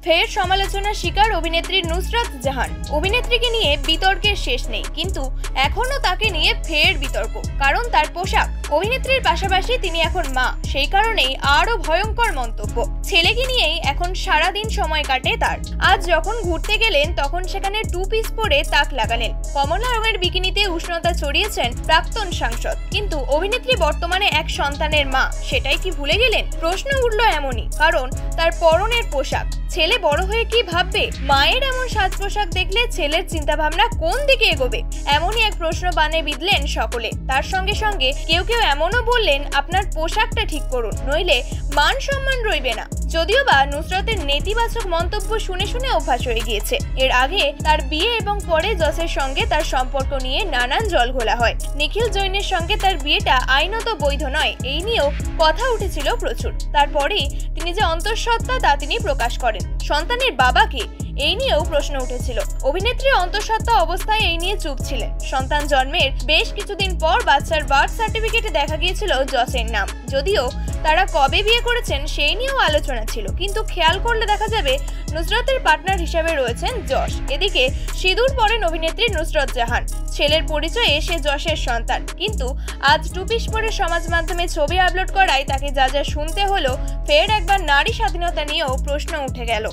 ফের সমালোচনার শিকার অভিনেত্রী নুসরাত জাহান। অভিনেত্রীকে নিয়ে বিতর্কের শেষ নেই, কিন্তু এখনো তাকে নিয়ে ফের বিতর্ক, কারণ তার পোশাক। অভিনেত্রীর পাশাপাশি তিনি এখন মা, সেই কারণেই আরো ভয়ঙ্কর মন্তব্য। ছেলেকে নিয়েই এখন সারাদিন সময় কাটে তার। আজ যখন ঘুরতে গেলেন তখন সেখানে 2 পিস পরে তাক লাগালেন। কমলা রঙের বিকিনিতে উষ্ণতা ছড়িয়েছেন প্রাক্তন সাংসদ, কিন্তু অভিনেত্রী বর্তমানে এক সন্তানের মা, সেটাই কি ভুলে গেলেন? প্রশ্ন উঠল এমনই, কারণ তার পরনের পোশাক। ছেলে বড় হয়ে কি ভাববে? মায়ের এমন সাজ পোশাক দেখলে ছেলের চিন্তা ভাবনা কোন দিকে এগোবে? এমনই এক প্রশ্ন বানে বিঁধলেন সকলে। তার সঙ্গে সঙ্গে কেউ কেউ এমনও বললেন, আপনার পোশাকটা ঠিক করুন, নইলে মান সম্মান রইবে না। যদিও বা নুসরাতের নেতিবাচক মন্তব্য শুনে শুনে অভ্যাস হয়ে গিয়েছে। এর আগে তার বিয়ে এবং পরে জসের সঙ্গে তার সম্পর্ক নিয়ে নানান জলঘোলা হয়। নিখিল জৈনের সঙ্গে তার বিয়েটা আইনত বৈধ নয়, এই নিয়েও কথা উঠেছিল প্রচুর। তারপরেই তিনি যে অন্তঃসত্ত্বা তা তিনি প্রকাশ করেন। সন্তানের বাবাকে এই নিয়েও প্রশ্ন উঠেছিল। অভিনেত্রী অন্তঃসত্ত্বা অবস্থায় এই নিয়ে চুপ ছিলেন। সন্তান জন্মের বেশ কিছুদিন পর বাচ্চার বার্থ সার্টিফিকেটে দেখা গিয়েছিল জসের নাম। যদিও তারা কবে বিয়ে করেছেন সেই নিয়েও আলোচনা ছিল, কিন্তু খেয়াল করলে দেখা যাবে নুসরাতের পার্টনার হিসাবে রয়েছেন যশ। এদিকে সিঁদুর পরেন অভিনেত্রী নুসরাত জাহান। ছেলের পরিচয়ে সে যশের সন্তান, কিন্তু আজ 2 পিস পরে সমাজ মাধ্যমে ছবি আপলোড করায় তাকে যা যা শুনতে হলো, ফের একবার নারী স্বাধীনতা নিয়েও প্রশ্ন উঠে গেল।